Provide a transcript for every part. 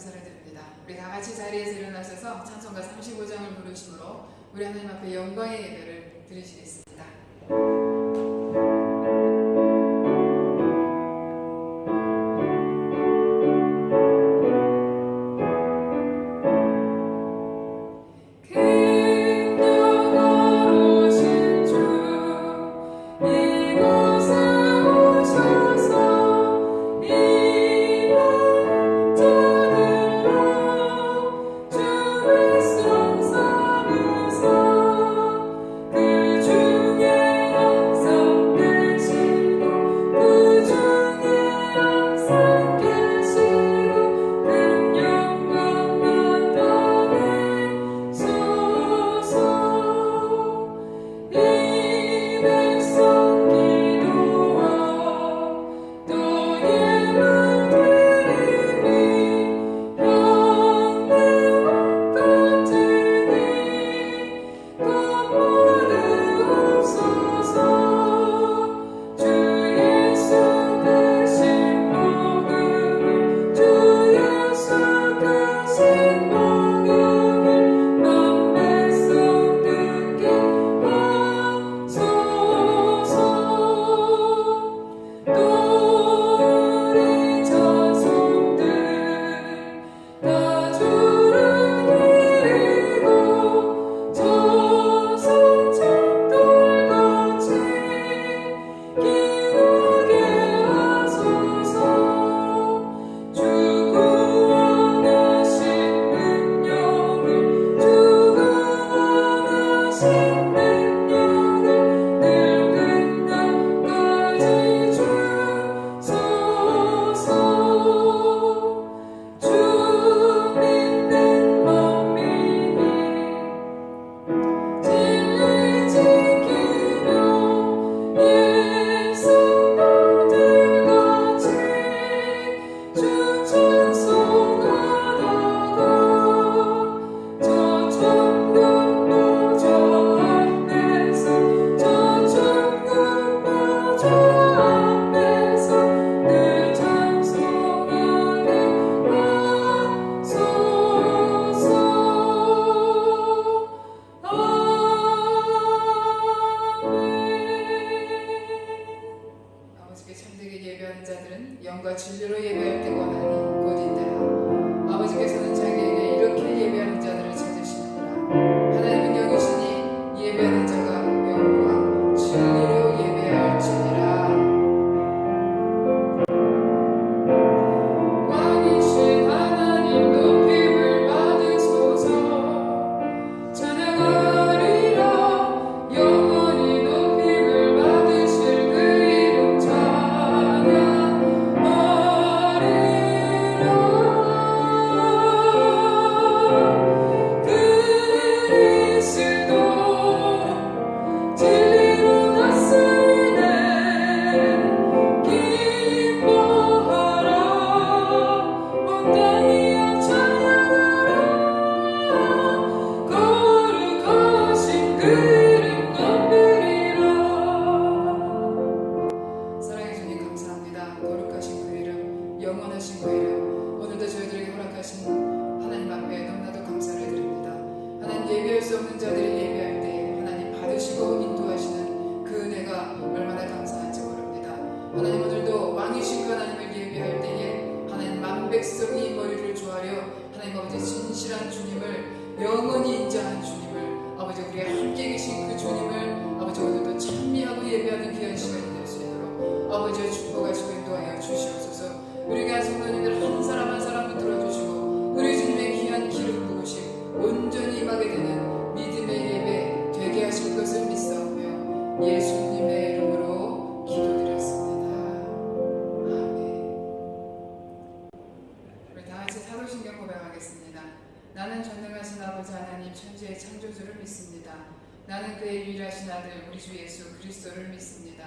감사를 드립니다. 우리 다 같이 자리에서 일어나셔서 찬송가 35장을 부르심으로 우리 하나님 앞에 영광의 예배를 드리시겠습니다. 영과 진리로 예배할 때 원하니 곧 이때라. 아버지께서는 자기에게 이렇게 예배하는 자들을 찾으시느니라. 하나님은 영이시니 예배하는 자가 영과 진리로 예배할지니라. 왕이신 하나님 높임을 받으소서. 찬양하리라. 영원히 높임을 받으실 그 이름 찬양. 영원하신 그 이름, 오늘도 저희들에게 허락하신 하나님 앞에 너무나도 감사를 드립니다. 하나님 예배할 수 없는 자들이 예배할 때 하나님 받으시고 인도하시는 그 은혜가 얼마나 감사한지 모릅니다. 하나님 오늘도 왕이신 그 하나님을 예배할 때에 하나님 만백성이 머리를 조아려 하나님 아버지 진실한 주님을 영원히 인정한 주님을 아버지 우리가 함께 계신 그 주님을 아버지 오늘도 찬미하고 예배하는 귀한 시간이 될 수 있도록 아버지의 축복하시고 인도하여 주시옵소서. 우리 교회 성도님들 한 사람 한 사람 붙들어 주시고 우리 주님의 귀한 기름 부으심 온전히 임하게 되는 믿음의 예배 되게 하실 것을 믿사오며 예수님의 이름으로 기도드렸습니다. 아멘. 우리 다 같이 사도신경 고백하겠습니다. 나는 전능하신 아버지 하나님 천지의 창조주를 믿습니다. 나는 그의 유일하신 아들 우리 주 예수 그리스도를 믿습니다.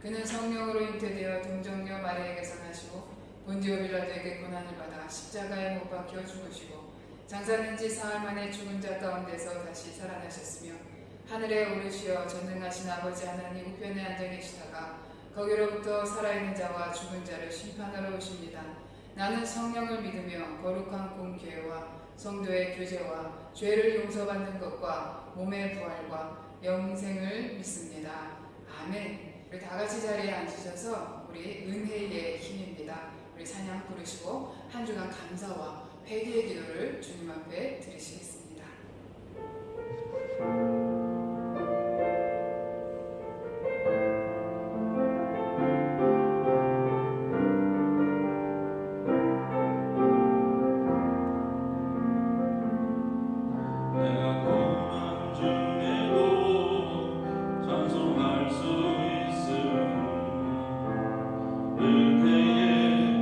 그는 성령으로 잉태되어 동정녀 마리아에게서 나시고 본디오 빌라도에게 고난을 받아 십자가에 못 박혀 죽으시고 장사된 지 사흘 만에 죽은 자 가운데서 다시 살아나셨으며 하늘에 오르시어 전능하신 아버지 하나님 우편에 앉아 계시다가 거기로부터 살아있는 자와 죽은 자를 심판하러 오십니다. 나는 성령을 믿으며 거룩한 공교회와 성도의 교제와 죄를 용서받는 것과 몸의 부활과 영생을 믿습니다. 아멘. 우리 다 같이 자리에 앉으셔서 우리 은혜의 힘입니다. 우리 찬양 부르시고 한 주간 감사와 회개의 기도를 주님 앞에 드리시겠습니다. 은혜의 힘입니다.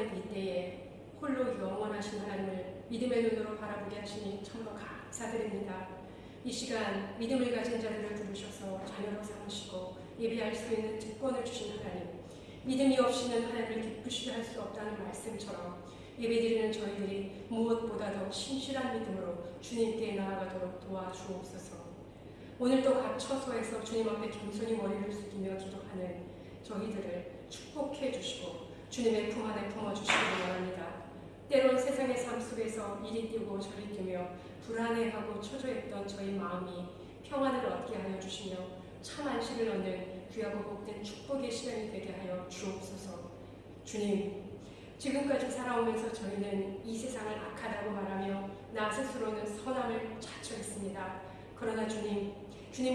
살아가는 이때에 홀로 영원하신 하나님을 믿음의 눈으로 바라보게 하시니 참으로 감사드립니다. 이 시간 믿음을 가진 자들을 부르셔서 자녀로 삼으시고 예배할 수 있는 특권을 주신 하나님, 믿음이 없이는 하나님을 기쁘시게 할 수 없다는 말씀처럼 예배드리는 저희들이 무엇보다도 신실한 믿음으로 주님께 나아가도록 도와주옵소서. 오늘도 각 처소에서 주님 앞에 겸손히 머리를 숙이며 기도하는 저희들을 축복해 주시고 주님의 품 안에 품어주시기 원합니다. 때론 세상의 삶 속에서 이리 뛰고 저리 뛰며 불안해하고 초조했던 저희 마음이 평안을 얻게 하여 주시며 참 안식을 얻는 귀하고 복된 축복의 시간이 되게 하여 주옵소서. 주님, 지금까지 살아오면서 저희는 이 세상을 악하다고 말하며 나 스스로는 선함을 찾쳐 있습니다. 그러나 주님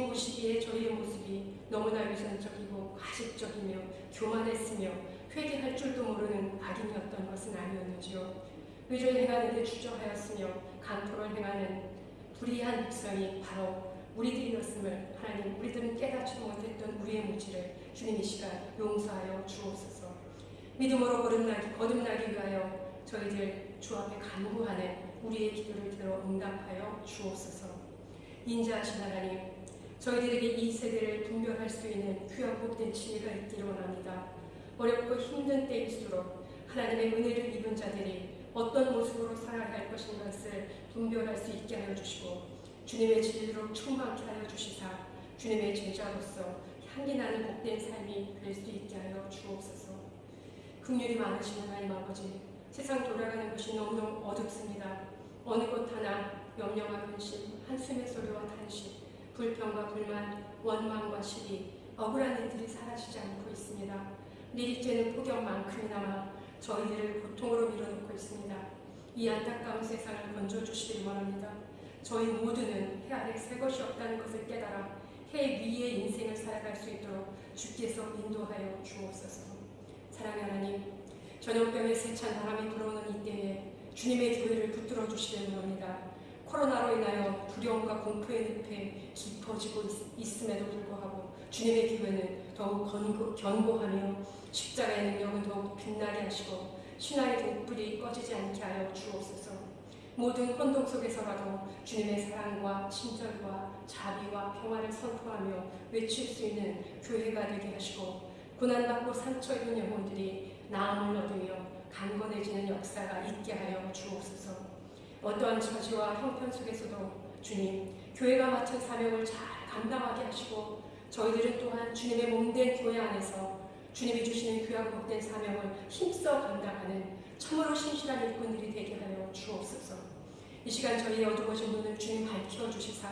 보시기에 저희의 모습이 너무나 위선적이고 가식적이며 교만했으며 회개할 줄도 모르는 악인이었던 것은 아니었는지요. 의를 행하는 데 주저하였으며 강토를 행하는 불의한 백성이 바로 우리들이었음을 하나님, 우리들은 깨닫지 못했던 우리의 무지를 주님 이 시간 용서하여 주옵소서. 믿음으로 거듭나기 위하여 저희들 주 앞에 간구하는 우리의 기도를 들어 응답하여 주옵소서. 인자하신 하나님, 저희들에게 이 세대를 분별할 수 있는 귀하고 복된 지혜가 있기를 원합니다. 어렵고 힘든 때일수록 하나님의 은혜를 입은 자들이 어떤 모습으로 살아야 할 것인가를 분별할 수 있게 하여 주시고 주님의 진리로 충만케 하여 주시사 주님의 제자로서 향기나는 복된 삶이 될 수 있게 하여 주옵소서. 긍휼이 많으신 하나님 아버지, 세상 돌아가는 것이 너무너무 어둡습니다. 어느 곳 하나 염려와 근심, 한숨의 소리와 탄식, 불평과 불만, 원망과 시기, 억울한 일들이 사라지지 않고 있습니다. 내리쬐는 폭염만큼이나마 저희들을 고통으로 밀어놓고 있습니다. 이 안타까운 세상을 건져주시길 원합니다. 저희 모두는 해 아래 새 것이 없다는 것을 깨달아 해 위의 인생을 살아갈 수 있도록 주께서 인도하여 주옵소서. 사랑하는 하나님, 전염병의 세찬 바람이 불어오는 이때에 주님의 교회를 붙들어 주시길 원합니다. 코로나로 인하여 두려움과 공포의 늪에 깊어지고 있음에도 불구하고 주님의 교회는 더욱 견고하며 십자가의 능력은 더욱 빛나게 하시고 신앙의 등불이 꺼지지 않게 하여 주옵소서. 모든 혼동 속에서라도 주님의 사랑과 친절과 자비와 평화를 선포하며 외칠 수 있는 교회가 되게 하시고 고난받고 상처 입은 영혼들이 나음을 얻으며 강건해지는 역사가 있게 하여 주옵소서. 어떠한 처지와 형편 속에서도 주님, 교회가 맡은 사명을 잘 감당하게 하시고 저희들은 또한 주님의 몸된 교회 안에서 주님이 주시는 귀하고 복된 사명을 힘써 감당하는 참으로 신실한 일꾼들이 되게 하여 주옵소서. 이 시간 저희의 어두워진 눈을 주님 밝혀주시사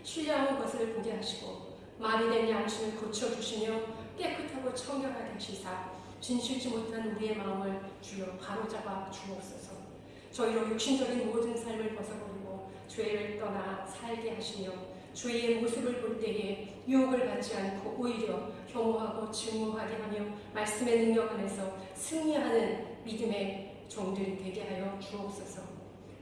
신뢰하는 것을 보게 하시고 마비된 양심을 고쳐주시며 깨끗하고 청결하게 하시사 진실지 못한 우리의 마음을 주여 바로잡아 주옵소서. 저희로 육신적인 모든 삶을 벗어버리고 죄를 떠나 살게 하시며 주의 모습을 볼 때에 유혹을 받지 않고 오히려 겸허하고 증오하게 하며 말씀의 능력 안에서 승리하는 믿음의 종들이 되게 하여 주옵소서.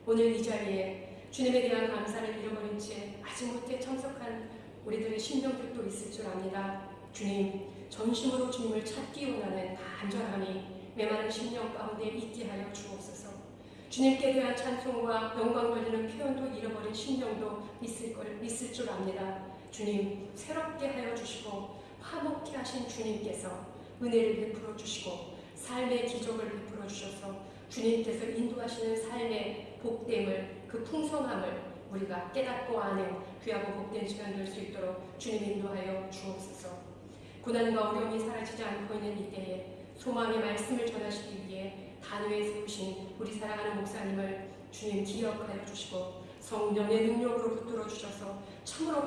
오늘 이 자리에 주님에 대한 감사를 잃어버린 채 마지못해 참석한 우리들의 심령들도 있을 줄 압니다. 주님, 전심으로 주님을 찾기 원하는 간절함이 메마른 심령 가운데 있게 하여 주옵소서. 주님께 대한 찬송과 영광 돌리는 표현도 잃어버린 심령도 있을 줄 압니다. 주님, 새롭게 하여 주시고 화목케 하신 주님께서 은혜를 베풀어 주시고 삶의 기적을 베풀어 주셔서 주님께서 인도하시는 삶의 복됨을, 그 풍성함을 우리가 깨닫고 아는 귀하고 복된 시간 될 수 있도록 주님 인도하여 주옵소서. 고난과 어려움이 사라지지 않고 있는 이때에 소망의 말씀을 전하시기 위해 단위에 세우신 우리 사랑하는 목사님을 주님 기억하여 주시고 성령의 능력으로 붙들어 주셔서 참으로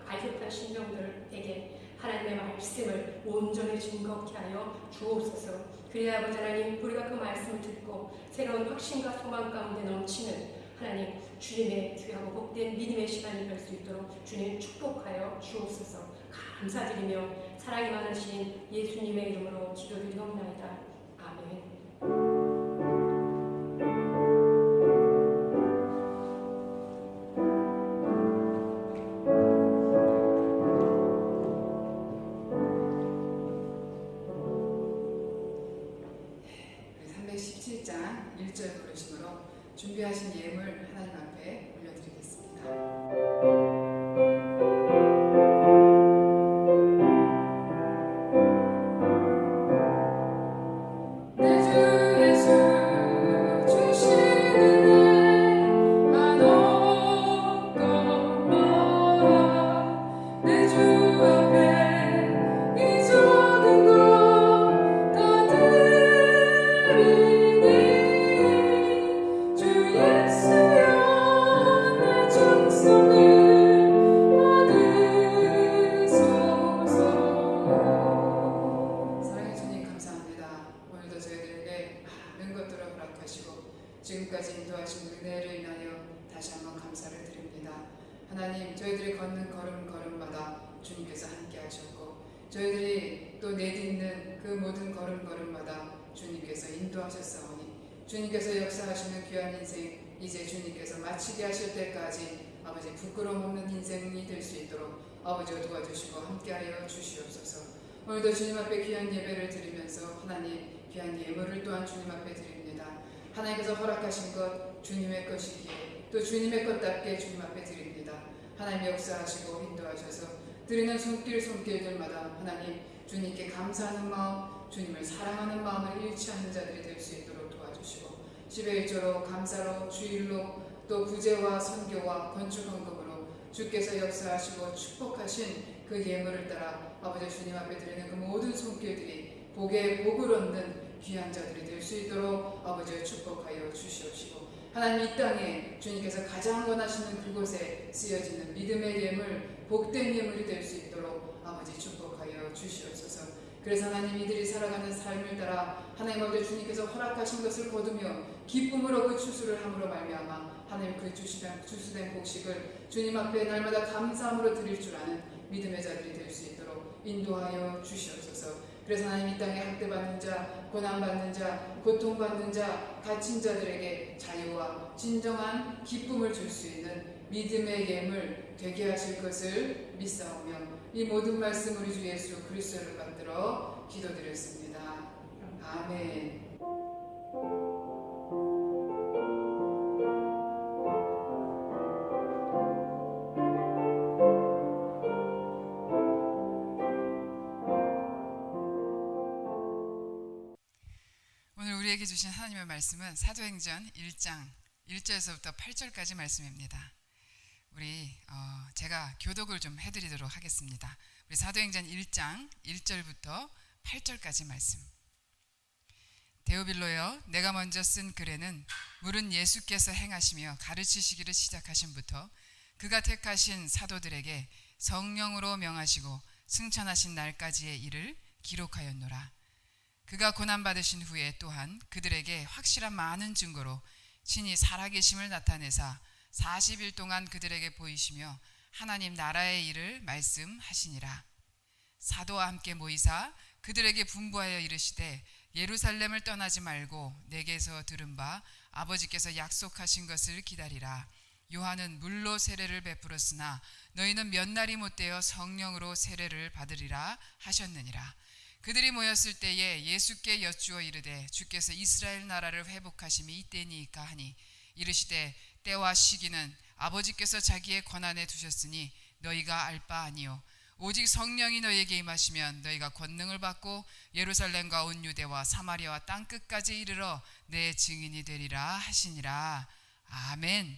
갈급한 심령들에게 하나님의 말씀을 온전히 증거케 하여 주옵소서. 그래야 아버지 하나님, 우리가 그 말씀을 듣고 새로운 확신과 소망 가운데 넘치는 하나님 주님의 귀하고 복된 믿음의 시간이 될 수 있도록 주님 축복하여 주옵소서. 감사드리며 사랑이 많으신 예수님의 이름으로 기도드리옵나이다. 아멘. 7장 1절 부르심으로 준비하신 예물 하나님 앞에 올려드리겠습니다. 지금까지 인도하신 은혜를 인하여 다시 한번 감사를 드립니다. 하나님, 저희들이 걷는 걸음걸음마다 주님께서 함께 하셨고 저희들이 또 내딛는 그 모든 걸음걸음마다 주님께서 인도하셨사오니 주님께서 역사하시는 귀한 인생 이제 주님께서 마치게 하실 때까지 아버지 부끄러움 없는 인생이 될 수 있도록 아버지가 도와주시고 함께하여 주시옵소서. 오늘도 주님 앞에 귀한 예배를 드리면서 하나님 귀한 예물을 또한 주님 앞에 드립니다. 하나님께서 허락하신 것 주님의 것이기에 또 주님의 것답게 주님 앞에 드립니다. 하나님 역사하시고 인도하셔서 드리는 손길들마다 하나님 주님께 감사하는 마음, 주님을 사랑하는 마음을 잃지 않는 자들이 될 수 있도록 도와주시고 10의 1조로 감사로 주일로 또 구제와 선교와 건축헌금으로 주께서 역사하시고 축복하신 그 예물을 따라 아버지 주님 앞에 드리는 그 모든 손길들이 복에 복을 얻는 귀한 자들이 될 수 있도록 아버지의 축복하여 주시옵시고 하나님 이 땅에 주님께서 가장 원하시는 그곳에 쓰여지는 믿음의 예물, 복된 예물이 될 수 있도록 아버지 축복하여 주시옵소서. 그래서 하나님 이들이 살아가는 삶을 따라 하나님 아버지 주님께서 허락하신 것을 거두며 기쁨으로 그 추수를 함으로 말미암아 하나님 그 추수된 곡식을 주님 앞에 날마다 감사함으로 드릴 줄 아는 믿음의 자들이 될 수 있도록 인도하여 주시옵소서. 그래서 하나님 이 땅에 학대받는 자, 고난받는 자, 고통받는 자, 갇힌 자들에게 자유와 진정한 기쁨을 줄 수 있는 믿음의 예물 되게 하실 것을 믿사오며 이 모든 말씀 우리 주 예수 그리스도를 받들어 기도드렸습니다. 아멘. 우리에게 주신 하나님의 말씀은 사도행전 1장 1절에서부터 8절까지 말씀입니다. 우리 제가 교독을 좀 해드리도록 하겠습니다. 우리 사도행전 1장 1절부터 8절까지 말씀. 데오빌로여, 내가 먼저 쓴 글에는 물은 예수께서 행하시며 가르치시기를 시작하신부터 그가 택하신 사도들에게 성령으로 명하시고 승천하신 날까지의 일을 기록하였노라. 그가 고난받으신 후에 또한 그들에게 확실한 많은 증거로 친히 살아계심을 나타내사 40일 동안 그들에게 보이시며 하나님 나라의 일을 말씀하시니라. 사도와 함께 모이사 그들에게 분부하여 이르시되 예루살렘을 떠나지 말고 내게서 들은 바 아버지께서 약속하신 것을 기다리라. 요한은 물로 세례를 베풀었으나 너희는 몇 날이 못되어 성령으로 세례를 받으리라 하셨느니라. 그들이 모였을 때에 예수께 여쭈어 이르되 주께서 이스라엘 나라를 회복하심이 이때니까 하니 이르시되 때와 시기는 아버지께서 자기의 권한에 두셨으니 너희가 알 바 아니요 오직 성령이 너희에게 임하시면 너희가 권능을 받고 예루살렘과 온 유대와 사마리아와 땅 끝까지 이르러 내 증인이 되리라 하시니라. 아멘.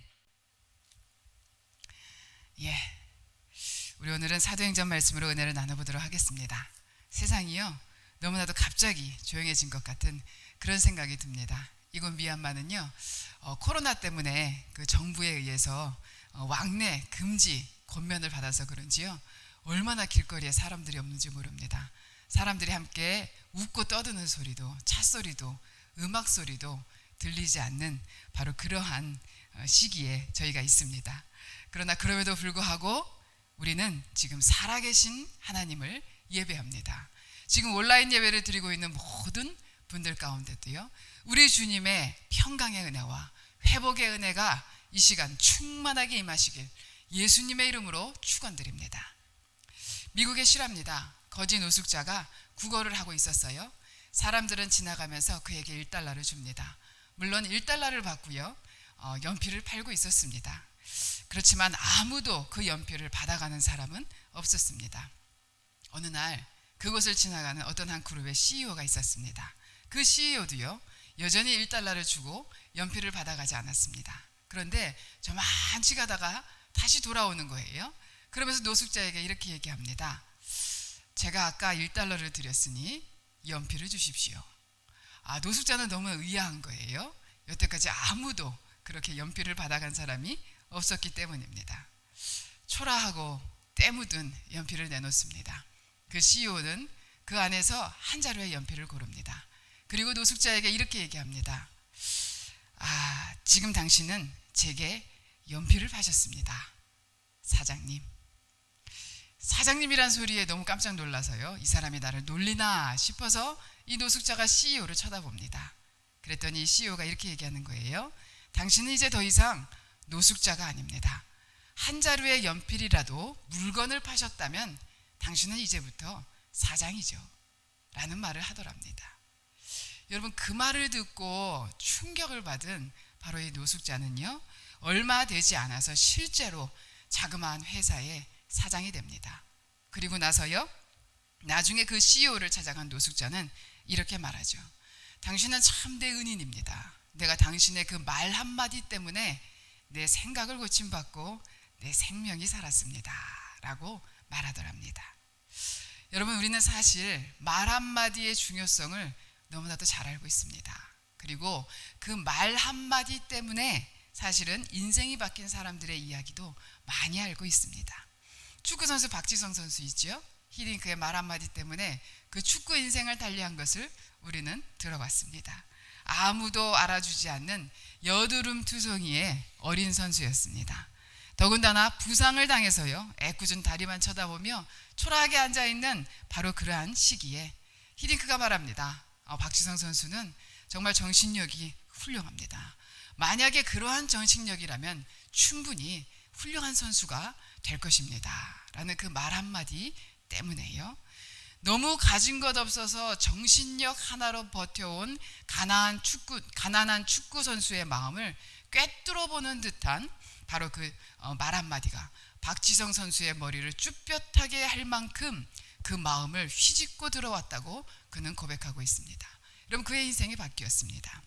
우리 오늘은 사도행전 말씀으로 은혜를 나눠보도록 하겠습니다. 세상이요 너무나도 갑자기 조용해진 것 같은 그런 생각이 듭니다. 이곳 미얀마는요 코로나 때문에 그 정부에 의해서 왕래 금지 권면을 받아서 그런지요 얼마나 길거리에 사람들이 없는지 모릅니다. 사람들이 함께 웃고 떠드는 소리도 찻소리도 음악 소리도 들리지 않는 바로 그러한 시기에 저희가 있습니다. 그러나 그럼에도 불구하고 우리는 지금 살아계신 하나님을 예배합니다. 지금 온라인 예배를 드리고 있는 모든 분들 가운데도요 우리 주님의 평강의 은혜와 회복의 은혜가 이 시간 충만하게 임하시길 예수님의 이름으로 축원드립니다. 미국의 실화입니다. 거지 노숙자가 구걸을 하고 있었어요. 사람들은 지나가면서 그에게 $1를 줍니다. 물론 1달러를 받고요. 연필을 팔고 있었습니다. 그렇지만 아무도 그 연필을 받아가는 사람은 없었습니다. 어느 날 그곳을 지나가는 어떤 한 그룹의 CEO가 있었습니다. 그 CEO도요, 여전히 1달러를 주고 연필을 받아가지 않았습니다. 그런데 저만치 가다가 다시 돌아오는 거예요. 그러면서 노숙자에게 이렇게 얘기합니다. 제가 아까 1달러를 드렸으니 연필을 주십시오. 노숙자는 너무 의아한 거예요. 여태까지 아무도 그렇게 연필을 받아간 사람이 없었기 때문입니다. 초라하고 때 묻은 연필을 내놓습니다. 그 CEO는 그 안에서 한 자루의 연필을 고릅니다. 그리고 노숙자에게 이렇게 얘기합니다. 지금 당신은 제게 연필을 파셨습니다. 사장님. 사장님이란 소리에 너무 깜짝 놀라서요. 이 사람이 나를 놀리나 싶어서 이 노숙자가 CEO를 쳐다봅니다. 그랬더니 CEO가 이렇게 얘기하는 거예요. 당신은 이제 더 이상 노숙자가 아닙니다. 한 자루의 연필이라도 물건을 파셨다면 당신은 이제부터 사장이죠. 라는 말을 하더랍니다. 여러분, 그 말을 듣고 충격을 받은 바로 이 노숙자는요, 얼마 되지 않아서 실제로 자그마한 회사의 사장이 됩니다. 그리고 나서요, 나중에 그 CEO를 찾아간 노숙자는 이렇게 말하죠. 당신은 참대 은인입니다. 내가 당신의 그 말 한마디 때문에 내 생각을 고침받고 내 생명이 살았습니다. 라고 말하더랍니다. 여러분, 우리는 사실 말 한마디의 중요성을 너무나도 잘 알고 있습니다. 그리고 그 말 한마디 때문에 사실은 인생이 바뀐 사람들의 이야기도 많이 알고 있습니다. 축구선수 박지성 선수 있죠? 히딩크의 말 한마디 때문에 그 축구 인생을 달리한 것을 우리는 들어봤습니다. 아무도 알아주지 않는 여드름 투성이의 어린 선수였습니다. 더군다나 부상을 당해서요, 애꿎은 다리만 쳐다보며 초라하게 앉아있는 바로 그러한 시기에 히딩크가 말합니다. 박지성 선수는 정말 정신력이 훌륭합니다. 만약에 그러한 정신력이라면 충분히 훌륭한 선수가 될 것입니다. 라는 그 말 한마디 때문에요. 너무 가진 것 없어서 정신력 하나로 버텨온 가난한 축구 선수의 마음을 꿰뚫어보는 듯한 바로 그 말 한마디가 박지성 선수의 머리를 쭈뼛하게 할 만큼 그 마음을 휘짓고 들어왔다고 그는 고백하고 있습니다. 여러분, 그의 인생이 바뀌었습니다.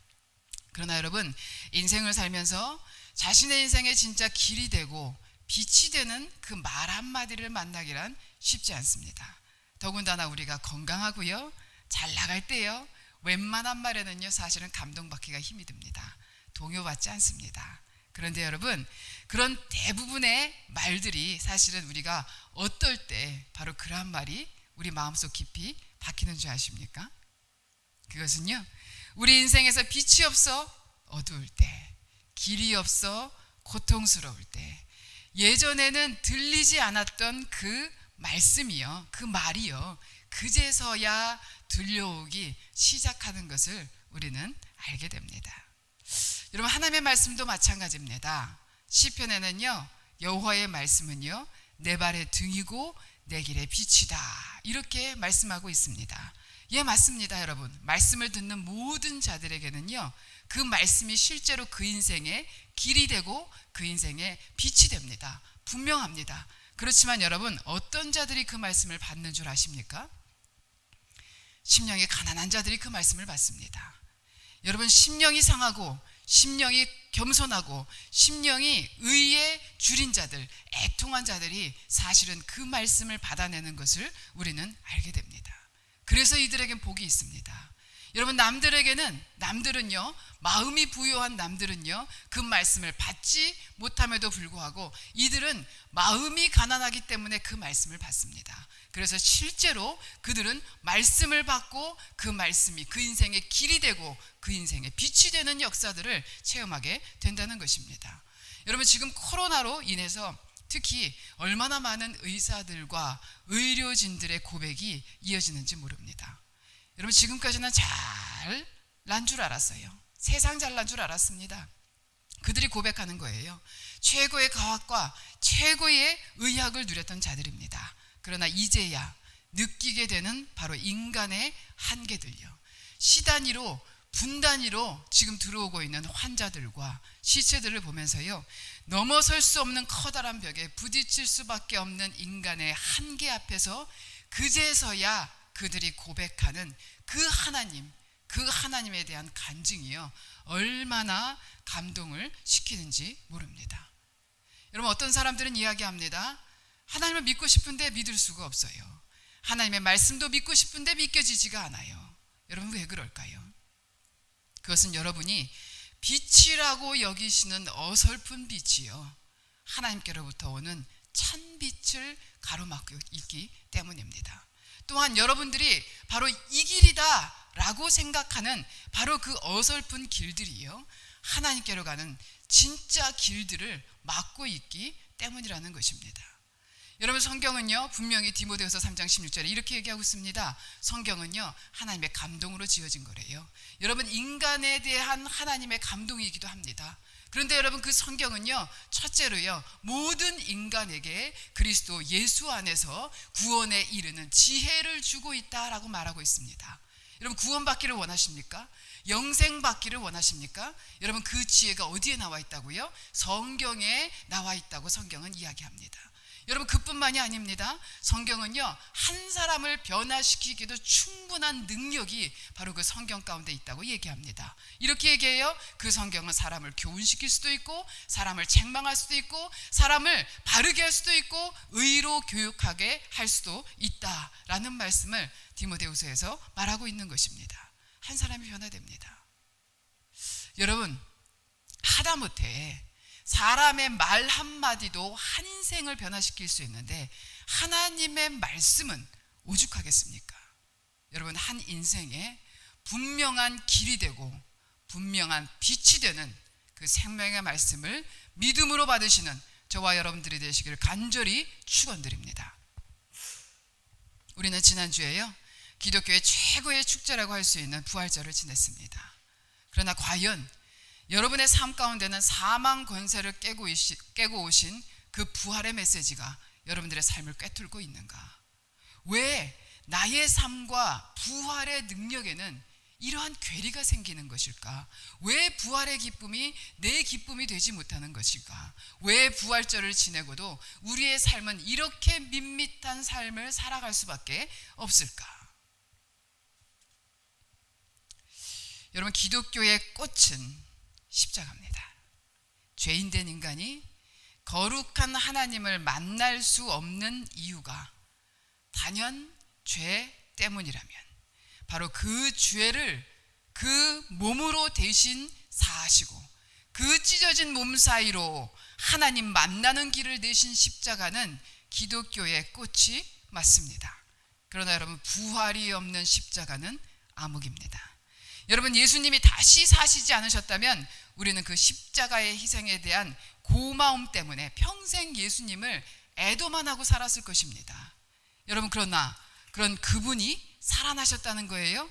그러나 여러분, 인생을 살면서 자신의 인생에 진짜 길이 되고 빛이 되는 그 말 한마디를 만나기란 쉽지 않습니다. 더군다나 우리가 건강하고요, 잘 나갈 때요, 웬만한 말에는요, 사실은 감동받기가 힘이 듭니다. 동요받지 않습니다. 그런데 여러분, 그런 대부분의 말들이 사실은 우리가 어떨 때 바로 그러한 말이 우리 마음속 깊이 박히는 줄 아십니까? 그것은요, 우리 인생에서 빛이 없어 어두울 때, 길이 없어 고통스러울 때, 예전에는 들리지 않았던 그 말씀이요, 그 말이요, 그제서야 들려오기 시작하는 것을 우리는 알게 됩니다. 여러분, 하나님의 말씀도 마찬가지입니다. 시편에는요, 여호와의 말씀은요, 내 발의 등이고 내 길의 빛이다, 이렇게 말씀하고 있습니다. 예, 맞습니다. 여러분, 말씀을 듣는 모든 자들에게는요, 그 말씀이 실제로 그 인생의 길이 되고 그 인생의 빛이 됩니다. 분명합니다. 그렇지만 여러분, 어떤 자들이 그 말씀을 받는 줄 아십니까? 심령이 가난한 자들이 그 말씀을 받습니다. 여러분, 심령이 상하고 심령이 겸손하고 심령이 의에 줄인 자들, 애통한 자들이 사실은 그 말씀을 받아내는 것을 우리는 알게 됩니다. 그래서 이들에겐 복이 있습니다. 여러분, 남들은요, 마음이 부요한 남들은요, 그 말씀을 받지 못함에도 불구하고 이들은 마음이 가난하기 때문에 그 말씀을 받습니다. 그래서 실제로 그들은 말씀을 받고 그 말씀이 그 인생의 길이 되고 그 인생의 빛이 되는 역사들을 체험하게 된다는 것입니다. 여러분, 지금 코로나로 인해서 특히 얼마나 많은 의사들과 의료진들의 고백이 이어지는지 모릅니다. 여러분, 지금까지는 잘 난 줄 알았어요. 세상 잘난 줄 알았습니다. 그들이 고백하는 거예요. 최고의 과학과 최고의 의학을 누렸던 자들입니다. 그러나 이제야 느끼게 되는 바로 인간의 한계들요, 시단위로 분단위로 지금 들어오고 있는 환자들과 시체들을 보면서요, 넘어설 수 없는 커다란 벽에 부딪힐 수밖에 없는 인간의 한계 앞에서 그제서야 그들이 고백하는 그 하나님, 그 하나님에 대한 간증이요, 얼마나 감동을 시키는지 모릅니다. 여러분, 어떤 사람들은 이야기합니다. 하나님을 믿고 싶은데 믿을 수가 없어요. 하나님의 말씀도 믿고 싶은데 믿겨지지가 않아요. 여러분, 왜 그럴까요? 그것은 여러분이 빛이라고 여기시는 어설픈 빛이요, 하나님께로부터 오는 찬빛을 가로막고 있기 때문입니다. 또한 여러분들이 바로 이 길이다 라고 생각하는 바로 그 어설픈 길들이요, 하나님께로 가는 진짜 길들을 막고 있기 때문이라는 것입니다. 여러분, 성경은요, 분명히 디모데후서 3장 16절에 이렇게 얘기하고 있습니다. 성경은요, 하나님의 감동으로 지어진 거래요. 여러분, 인간에 대한 하나님의 감동이기도 합니다. 그런데 여러분, 그 성경은요, 첫째로요, 모든 인간에게 그리스도 예수 안에서 구원에 이르는 지혜를 주고 있다라고 말하고 있습니다. 여러분, 구원받기를 원하십니까? 영생받기를 원하십니까? 여러분, 그 지혜가 어디에 나와 있다고요? 성경에 나와 있다고 성경은 이야기합니다. 여러분, 그뿐만이 아닙니다. 성경은요, 한 사람을 변화시키기도 충분한 능력이 바로 그 성경 가운데 있다고 얘기합니다. 이렇게 얘기해요. 그 성경은 사람을 교훈시킬 수도 있고, 사람을 책망할 수도 있고, 사람을 바르게 할 수도 있고, 의로 교육하게 할 수도 있다라는 말씀을 디모데후서에서 말하고 있는 것입니다. 한 사람이 변화됩니다. 여러분, 하다못해 사람의 말 한마디도 한 인생을 변화시킬 수 있는데 하나님의 말씀은 오죽하겠습니까? 여러분, 한 인생에 분명한 길이 되고 분명한 빛이 되는 그 생명의 말씀을 믿음으로 받으시는 저와 여러분들이 되시기를 간절히 축원드립니다. 우리는 지난주에요, 기독교의 최고의 축제라고 할 수 있는 부활절을 지냈습니다. 그러나 과연 여러분의 삶 가운데는 사망 권세를 깨고 오신 그 부활의 메시지가 여러분들의 삶을 꿰뚫고 있는가? 왜 나의 삶과 부활의 능력에는 이러한 괴리가 생기는 것일까? 왜 부활의 기쁨이 내 기쁨이 되지 못하는 것일까? 왜 부활절을 지내고도 우리의 삶은 이렇게 밋밋한 삶을 살아갈 수밖에 없을까? 여러분, 기독교의 꽃은 십자가입니다. 죄인된 인간이 거룩한 하나님을 만날 수 없는 이유가 단연 죄 때문이라면 바로 그 죄를 그 몸으로 대신 사하시고 그 찢어진 몸 사이로 하나님 만나는 길을 내신 십자가는 기독교의 꽃이 맞습니다. 그러나 여러분, 부활이 없는 십자가는 암흑입니다. 여러분, 예수님이 다시 사시지 않으셨다면 우리는 그 십자가의 희생에 대한 고마움 때문에 평생 예수님을 애도만 하고 살았을 것입니다. 여러분, 그러나 그런 그분이 살아나셨다는 거예요.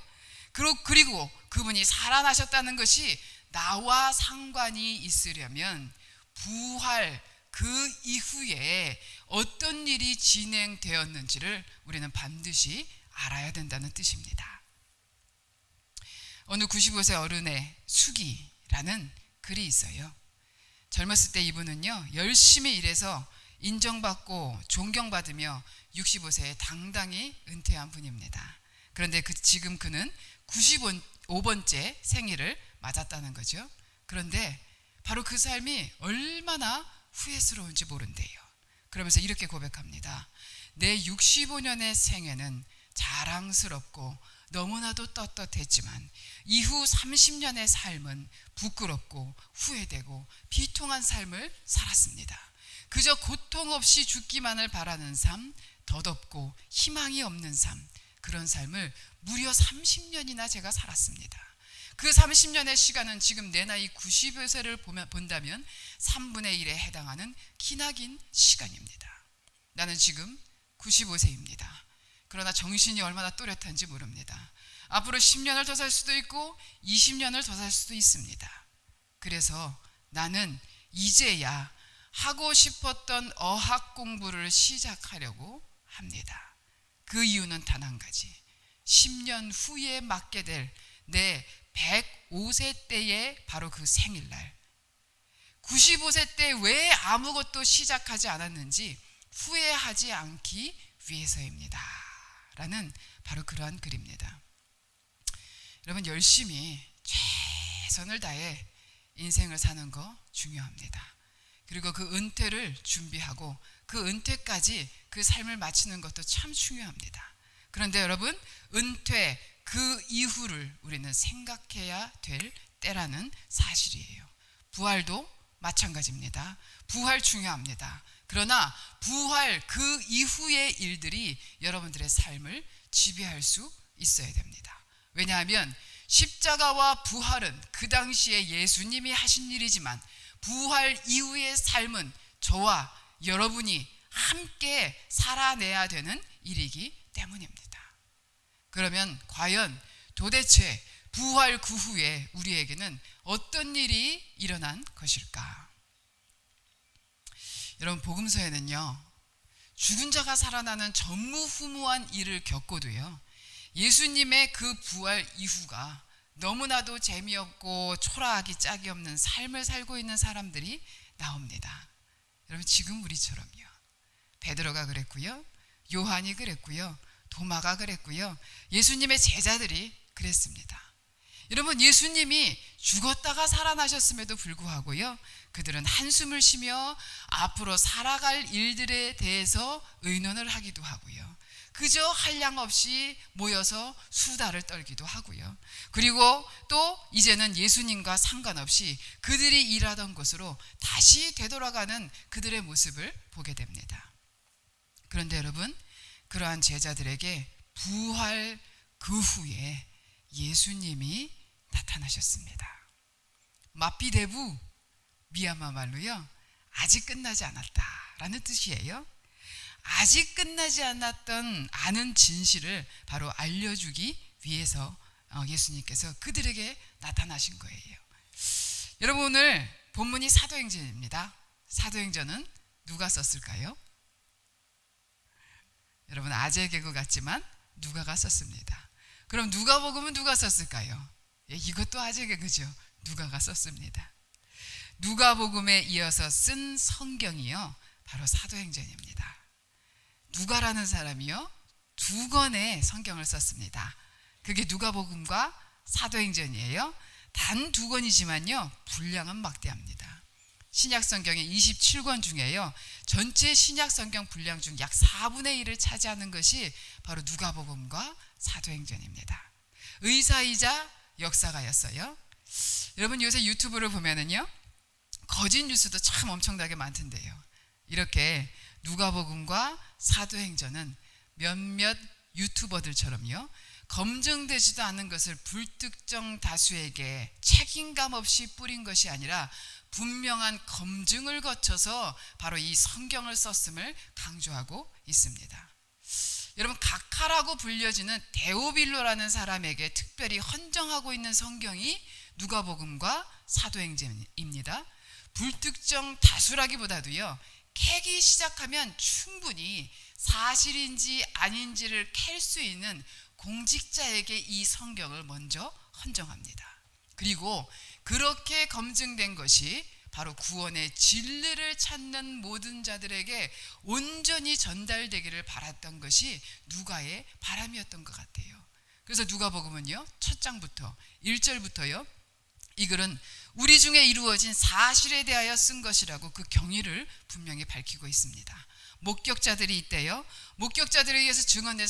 그리고 그분이 살아나셨다는 것이 나와 상관이 있으려면 부활 그 이후에 어떤 일이 진행되었는지를 우리는 반드시 알아야 된다는 뜻입니다. 어느 95세 어른의 수기라는 글이 있어요. 젊었을 때 이분은요, 열심히 일해서 인정받고 존경받으며 65세에 당당히 은퇴한 분입니다. 그런데 지금 그는 95번째 생일을 맞았다는 거죠. 그런데 바로 그 삶이 얼마나 후회스러운지 모른대요. 그러면서 이렇게 고백합니다. 내 65년의 생애는 자랑스럽고 너무나도 떳떳했지만 이후 30년의 삶은 부끄럽고 후회되고 비통한 삶을 살았습니다. 그저 고통 없이 죽기만을 바라는 삶, 덧없고 희망이 없는 삶, 그런 삶을 무려 30년이나 제가 살았습니다. 그 30년의 시간은 지금 내 나이 90여 세를 본다면 3분의 1에 해당하는 기나긴 시간입니다. 나는 지금 95세입니다. 그러나 정신이 얼마나 또렷한지 모릅니다. 앞으로 10년을 더 살 수도 있고 20년을 더 살 수도 있습니다. 그래서 나는 이제야 하고 싶었던 어학 공부를 시작하려고 합니다. 그 이유는 단 한 가지. 10년 후에 맞게 될 내 105세 때의 바로 그 생일날, 95세 때 왜 아무것도 시작하지 않았는지 후회하지 않기 위해서입니다 라는 바로 그러한 글입니다. 여러분, 열심히 최선을 다해 인생을 사는 거 중요합니다. 그리고 그 은퇴를 준비하고 그 은퇴까지 그 삶을 마치는 것도 참 중요합니다. 그런데 여러분, 은퇴 그 이후를 우리는 생각해야 될 때라는 사실이에요. 부활도 마찬가지입니다. 부활 중요합니다. 그러나 부활 그 이후의 일들이 여러분들의 삶을 지배할 수 있어야 됩니다. 왜냐하면 십자가와 부활은 그 당시에 예수님이 하신 일이지만 부활 이후의 삶은 저와 여러분이 함께 살아내야 되는 일이기 때문입니다. 그러면 과연 도대체 부활 그 후에 우리에게는 어떤 일이 일어난 것일까? 여러분, 복음서에는요, 죽은 자가 살아나는 전무후무한 일을 겪고도요, 예수님의 그 부활 이후가 너무나도 재미없고 초라하기 짝이 없는 삶을 살고 있는 사람들이 나옵니다. 여러분, 지금 우리처럼요. 베드로가 그랬고요, 요한이 그랬고요, 도마가 그랬고요, 예수님의 제자들이 그랬습니다. 여러분, 예수님이 죽었다가 살아나셨음에도 불구하고요, 그들은 한숨을 쉬며 앞으로 살아갈 일들에 대해서 의논을 하기도 하고요, 그저 한량 없이 모여서 수다를 떨기도 하고요, 그리고 또 이제는 예수님과 상관없이 그들이 일하던 곳으로 다시 되돌아가는 그들의 모습을 보게 됩니다. 그런데 여러분, 그러한 제자들에게 부활 그 후에 예수님이 나타나셨습니다. 마피데부, 미얀마 말로요, 아직 끝나지 않았다라는 뜻이에요. 아직 끝나지 않았던 아는 진실을 바로 알려주기 위해서 예수님께서 그들에게 나타나신 거예요. 여러분, 오늘 본문이 사도행전입니다. 사도행전은 누가 썼을까요? 여러분, 아재 개그 같지만 누가가 썼습니다. 그럼 누가복음은 누가 썼을까요? 예, 이것도 아재 개그죠. 누가가 썼습니다. 누가복음에 이어서 쓴 성경이요, 바로 사도행전입니다. 누가라는 사람이요, 2권의 성경을 썼습니다. 그게 누가복음과 사도행전이에요. 단 2권이지만요, 분량은 막대합니다. 신약성경의 27권 중에요, 전체 신약성경 분량 중 약 4분의 1을 차지하는 것이 바로 누가복음과 사도행전입니다. 의사이자 역사가였어요. 여러분, 요새 유튜브를 보면은요, 거짓 뉴스도 참 엄청나게 많던데요, 이렇게 누가복음과 사도행전은 몇몇 유튜버들처럼요, 검증되지도 않은 것을 불특정 다수에게 책임감 없이 뿌린 것이 아니라 분명한 검증을 거쳐서 바로 이 성경을 썼음을 강조하고 있습니다. 여러분, 각하라고 불려지는 데오빌로라는 사람에게 특별히 헌정하고 있는 성경이 누가복음과 사도행전입니다. 불특정 다수라기보다도요, 캐기 시작하면 충분히 사실인지 아닌지를 캘 수 있는 공직자에게 이 성경을 먼저 헌정합니다. 그리고 그렇게 검증된 것이 바로 구원의 진리를 찾는 모든 자들에게 온전히 전달되기를 바랐던 것이 누가의 바람이었던 것 같아요. 그래서 누가복음은요, 첫 장부터 1절부터요, 이 글은 우리 중에 이루어진 사실에 대하여 쓴 것이라고 그 경위를 분명히 밝히고 있습니다. 목격자들이 있대요. 목격자들에 의해서 증언된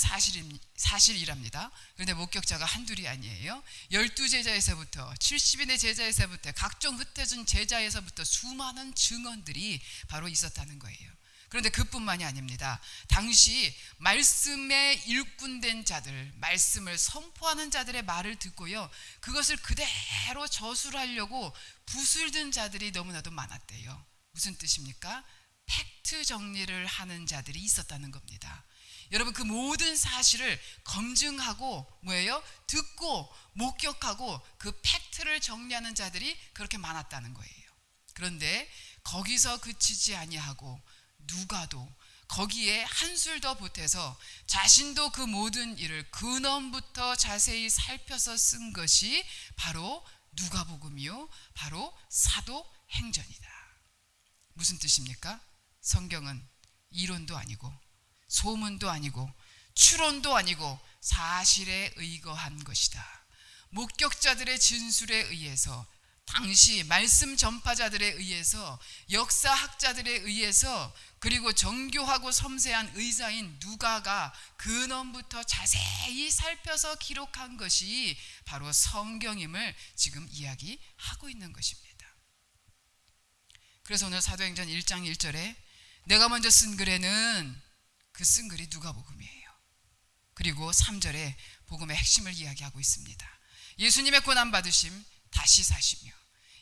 사실이랍니다. 그런데 목격자가 한둘이 아니에요. 12제자에서부터 70인의 제자에서부터 각종 흩어진 제자에서부터 수많은 증언들이 바로 있었다는 거예요. 그런데 그뿐만이 아닙니다. 당시 말씀에 일꾼된 자들, 말씀을 선포하는 자들의 말을 듣고요, 그것을 그대로 저술하려고 붓을 든 자들이 너무나도 많았대요. 무슨 뜻입니까? 팩트 정리를 하는 자들이 있었다는 겁니다. 여러분, 그 모든 사실을 검증하고 뭐예요? 듣고 목격하고 그 팩트를 정리하는 자들이 그렇게 많았다는 거예요. 그런데 거기서 그치지 아니하고 누가도 거기에 한술 더 보태서 자신도 그 모든 일을 근원부터 자세히 살펴서 쓴 것이 바로 누가복음이요, 바로 사도행전이다. 무슨 뜻입니까? 성경은 이론도 아니고 소문도 아니고 추론도 아니고 사실에 의거한 것이다. 목격자들의 진술에 의해서, 당시 말씀 전파자들에 의해서, 역사학자들에 의해서, 그리고 정교하고 섬세한 의사인 누가가 근원부터 자세히 살펴서 기록한 것이 바로 성경임을 지금 이야기하고 있는 것입니다. 그래서 오늘 사도행전 1장 1절에 내가 먼저 쓴 글에는 그 쓴 글이 누가복음이에요. 그리고 3절에 복음의 핵심을 이야기하고 있습니다. 예수님의 고난받으심, 다시 사시며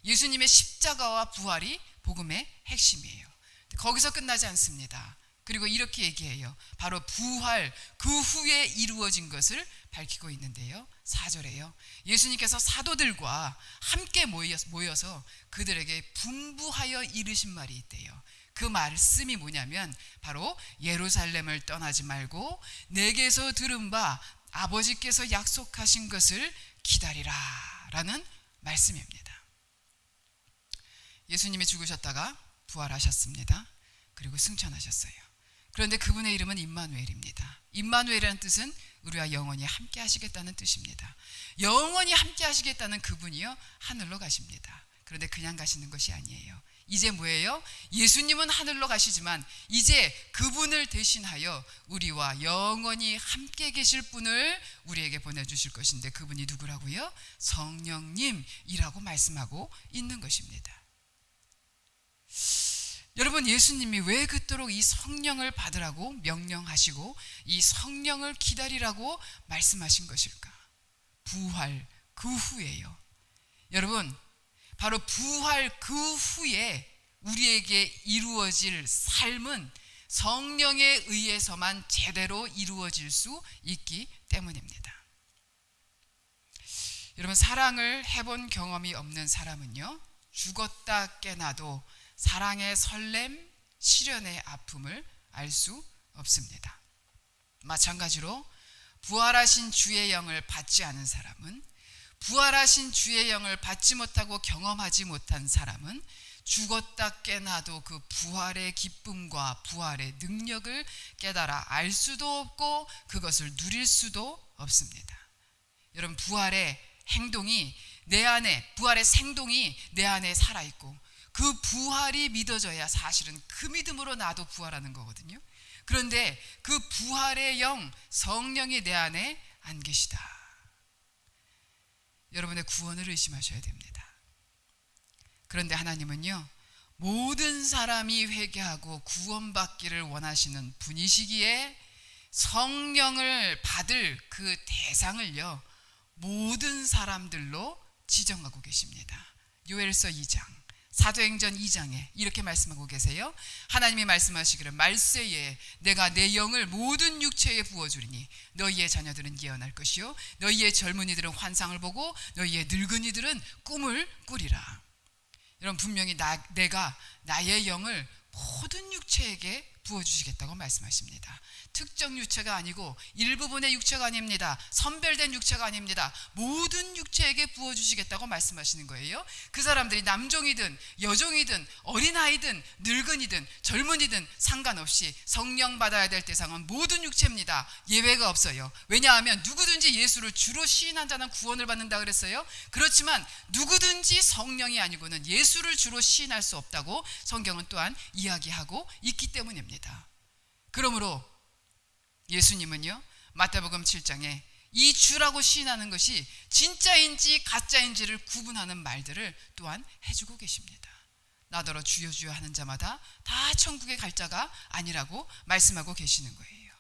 예수님의 십자가와 부활이 복음의 핵심이에요. 거기서 끝나지 않습니다. 그리고 이렇게 얘기해요. 바로 부활 그 후에 이루어진 것을 밝히고 있는데요. 4절에요. 예수님께서 사도들과 함께 모여서 그들에게 분부하여 이르신 말이 있대요. 그 말씀이 뭐냐면 바로 예루살렘을 떠나지 말고 내게서 들은 바 아버지께서 약속하신 것을 기다리라 라는 말씀입니다. 예수님이 죽으셨다가 부활하셨습니다. 그리고 승천하셨어요. 그런데 그분의 이름은 임마누엘입니다. 임마누엘이라는 뜻은 우리와 영원히 함께 하시겠다는 뜻입니다. 영원히 함께 하시겠다는 그분이요, 하늘로 가십니다. 그런데 그냥 가시는 것이 아니에요. 이제 뭐예요? 예수님은 하늘로 가시지만 이제 그분을 대신하여 우리와 영원히 함께 계실 분을 우리에게 보내주실 것인데 그분이 누구라고요? 성령님이라고 말씀하고 있는 것입니다. 여러분, 예수님이 왜 그토록 이 성령을 받으라고 명령하시고 이 성령을 기다리라고 말씀하신 것일까? 부활 그 후에요. 여러분, 바로 부활 그 후에 우리에게 이루어질 삶은 성령에 의해서만 제대로 이루어질 수 있기 때문입니다. 여러분, 사랑을 해본 경험이 없는 사람은요, 죽었다 깨나도 사랑의 설렘, 시련의 아픔을 알 수 없습니다. 마찬가지로 부활하신 주의 영을 받지 않은 사람은, 부활하신 주의 영을 받지 못하고 경험하지 못한 사람은 죽었다 깨나도 그 부활의 기쁨과 부활의 능력을 깨달아 알 수도 없고 그것을 누릴 수도 없습니다. 여러분, 부활의 행동이 내 안에, 부활의 생동이 내 안에 살아있고 그 부활이 믿어져야 사실은 그 믿음으로 나도 부활하는 거거든요. 그런데 그 부활의 영, 성령이 내 안에 안 계시다. 여러분의 구원을 의심하셔야 됩니다. 그런데 하나님은요, 모든 사람이 회개하고 구원받기를 원하시는 분이시기에 성령을 받을 그 대상을요, 모든 사람들로 지정하고 계십니다. 요엘서 2장, 사도행전 2장에 이렇게 말씀하고 계세요. 하나님이 말씀하시기를 말세에 내가 내 영을 모든 육체에 부어주리니 너희의 자녀들은 예언할 것이요 너희의 젊은이들은 환상을 보고 너희의 늙은이들은 꿈을 꾸리라. 여러분, 분명히 내가 나의 영을 모든 육체에게 부어주시겠다고 말씀하십니다. 특정 육체가 아니고 일부분의 육체가 아닙니다. 선별된 육체가 아닙니다. 모든 육체에게 부어주시겠다고 말씀하시는 거예요. 그 사람들이 남종이든 여종이든 어린아이든 늙은이든 젊은이든 상관없이 성령 받아야 될 대상은 모든 육체입니다. 예외가 없어요. 왜냐하면 누구든지 예수를 주로 시인한 자는 구원을 받는다 그랬어요. 그렇지만 누구든지 성령이 아니고는 예수를 주로 시인할 수 없다고 성경은 또한 이야기하고 있기 때문입니다. 그러므로 예수님은요, 마태복음 7장에 이 주라고 시인하는 것이 진짜인지 가짜인지를 구분하는 말들을 또한 해주고 계십니다. 나더러 주여 주여 하는 자마다 다 천국에 갈 자가 아니라고 말씀하고 계시는 거예요.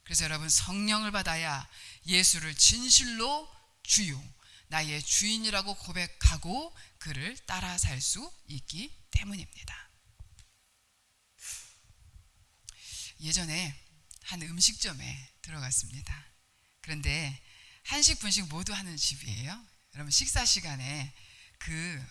그래서 여러분, 성령을 받아야 예수를 진실로 주요, 나의 주인이라고 고백하고 그를 따라 살 수 있기 때문입니다. 예전에 한 음식점에 들어갔습니다. 그런데 한식 분식 모두 하는 집이에요. 여러분, 식사 시간에 그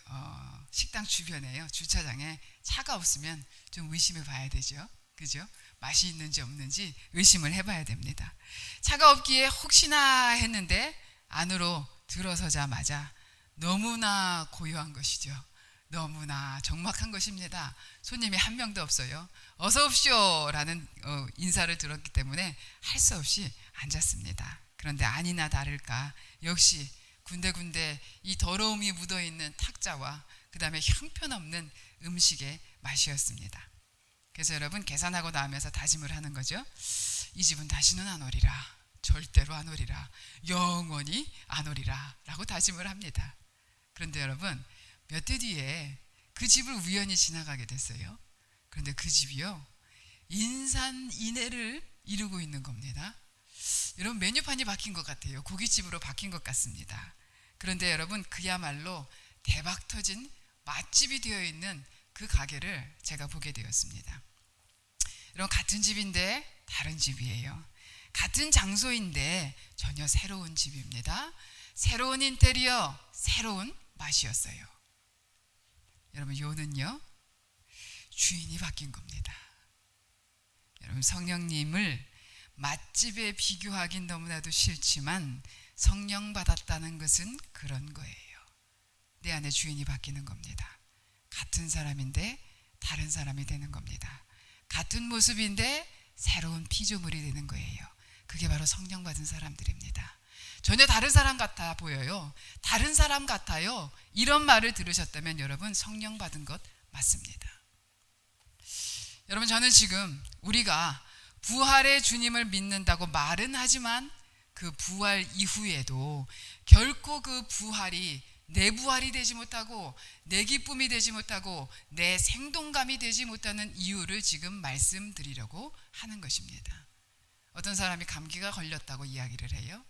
식당 주변에요, 주차장에 차가 없으면 좀 의심해 봐야 되죠. 그죠? 맛이 있는지 없는지 의심을 해봐야 됩니다. 차가 없기에 혹시나 했는데 안으로 들어서자마자 너무나 고요한 것이죠. 너무나 적막한 것입니다. 손님이 한 명도 없어요. 어서 오십시오 라는 인사를 들었기 때문에 할 수 없이 앉았습니다. 그런데 아니나 다를까 역시 군데군데 이 더러움이 묻어있는 탁자와 그 다음에 형편없는 음식의 맛이었습니다. 그래서 여러분 계산하고 나오면서 다짐을 하는 거죠. 이 집은 다시는 안 오리라. 절대로 안 오리라. 영원히 안 오리라 라고 다짐을 합니다. 그런데 여러분 몇 대 뒤에 그 집을 우연히 지나가게 됐어요. 그런데 그 집이요 인산인해를 이루고 있는 겁니다. 여러분 메뉴판이 바뀐 것 같아요. 고깃집으로 바뀐 것 같습니다. 그런데 여러분 그야말로 대박 터진 맛집이 되어 있는 그 가게를 제가 보게 되었습니다. 여러분 같은 집인데 다른 집이에요. 같은 장소인데 전혀 새로운 집입니다. 새로운 인테리어, 새로운 맛이었어요. 여러분 요는요 주인이 바뀐 겁니다. 여러분 성령님을 맛집에 비교하긴 너무나도 싫지만 성령 받았다는 것은 그런 거예요. 내 안에 주인이 바뀌는 겁니다. 같은 사람인데 다른 사람이 되는 겁니다. 같은 모습인데 새로운 피조물이 되는 거예요. 그게 바로 성령 받은 사람들입니다. 전혀 다른 사람 같아 보여요. 다른 사람 같아요. 이런 말을 들으셨다면 여러분 성령 받은 것 맞습니다. 여러분 저는 지금 우리가 부활의 주님을 믿는다고 말은 하지만 그 부활 이후에도 결코 그 부활이 내 부활이 되지 못하고 내 기쁨이 되지 못하고 내 생동감이 되지 못하는 이유를 지금 말씀드리려고 하는 것입니다. 어떤 사람이 감기가 걸렸다고 이야기를 해요.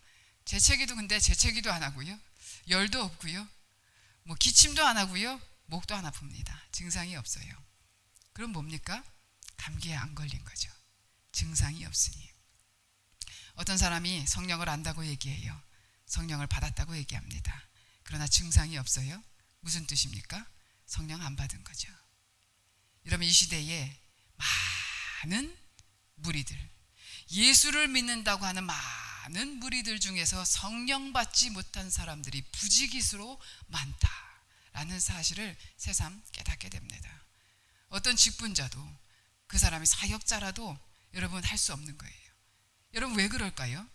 재채기도 근데 재채기도 안 하고요. 열도 없고요. 뭐 기침도 안 하고요. 목도 안 아픕니다. 증상이 없어요. 그럼 뭡니까? 감기에 안 걸린 거죠. 증상이 없으니. 어떤 사람이 성령을 안다고 얘기해요. 성령을 받았다고 얘기합니다. 그러나 증상이 없어요. 무슨 뜻입니까? 성령 안 받은 거죠. 여러분 이 시대에 많은 무리들, 예수를 믿는다고 하는 많은 무리들 중에서 성령 받지 못한 사람들이 부지기수로 많다라는 사실을 새삼 깨닫게 됩니다. 어떤 직분자도 그 사람이 사역자라도 여러분 할 수 없는 거예요. 여러분 왜 그럴까요?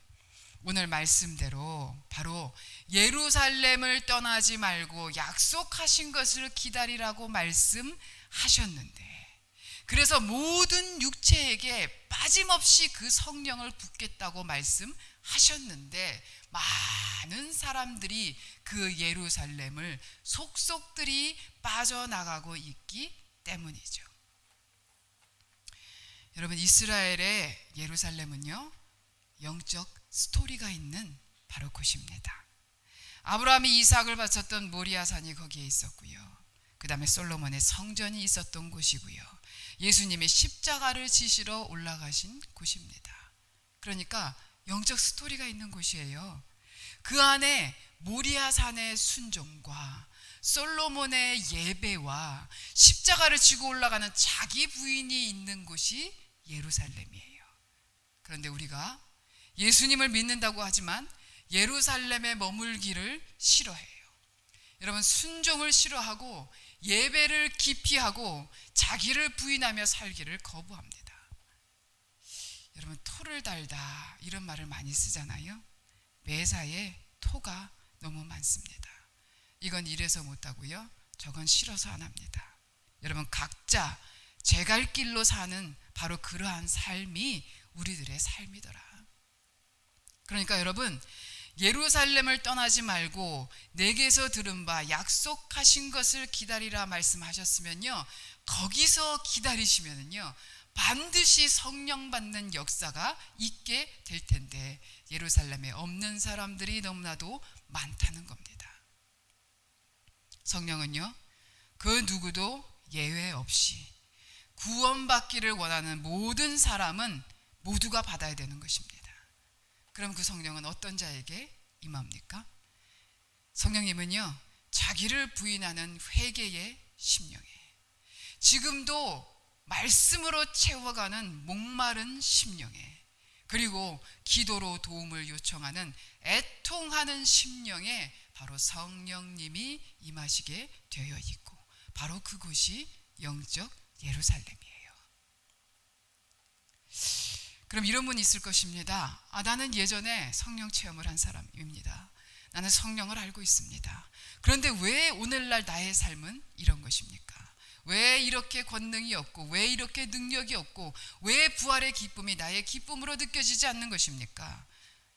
오늘 말씀대로 바로 예루살렘을 떠나지 말고 약속하신 것을 기다리라고 말씀하셨는데, 그래서 모든 육체에게 빠짐없이 그 성령을 붓겠다고 말씀하셨는데 많은 사람들이 그 예루살렘을 속속들이 빠져나가고 있기 때문이죠. 여러분 이스라엘의 예루살렘은요 영적 스토리가 있는 바로 곳입니다. 아브라함이 이삭을 바쳤던 모리아산이 거기에 있었고요. 그 다음에 솔로몬의 성전이 있었던 곳이고요. 예수님의 십자가를 지시러 올라가신 곳입니다. 그러니까 영적 스토리가 있는 곳이에요. 그 안에 모리아산의 순종과 솔로몬의 예배와 십자가를 지고 올라가는 자기 부인이 있는 곳이 예루살렘이에요. 그런데 우리가 예수님을 믿는다고 하지만 예루살렘에 머물기를 싫어해요. 여러분 순종을 싫어하고 예배를 기피하고 자기를 부인하며 살기를 거부합니다. 여러분 토를 달다 이런 말을 많이 쓰잖아요. 매사에 토가 너무 많습니다. 이건 이래서 못하고요. 저건 싫어서 안 합니다. 여러분 각자 제 갈 길로 사는 바로 그러한 삶이 우리들의 삶이더라. 그러니까 여러분 예루살렘을 떠나지 말고 내게서 들은 바 약속하신 것을 기다리라 말씀하셨으면요, 거기서 기다리시면은요 반드시 성령 받는 역사가 있게 될 텐데 예루살렘에 없는 사람들이 너무나도 많다는 겁니다. 성령은요 그 누구도 예외 없이 구원받기를 원하는 모든 사람은 모두가 받아야 되는 것입니다. 그럼 그 성령은 어떤 자에게 임합니까? 성령님은요 자기를 부인하는 회개의 심령에 지금도 말씀으로 채워가는 목마른 심령에, 그리고 기도로 도움을 요청하는 애통하는 심령에 바로 성령님이 임하시게 되어 있고, 바로 그곳이 영적 예루살렘이에요. 그럼 이런 분이 있을 것입니다. 나는 예전에 성령 체험을 한 사람입니다. 나는 성령을 알고 있습니다. 그런데 왜 오늘날 나의 삶은 이런 것입니까? 왜 이렇게 권능이 없고, 왜 이렇게 능력이 없고, 왜 부활의 기쁨이 나의 기쁨으로 느껴지지 않는 것입니까?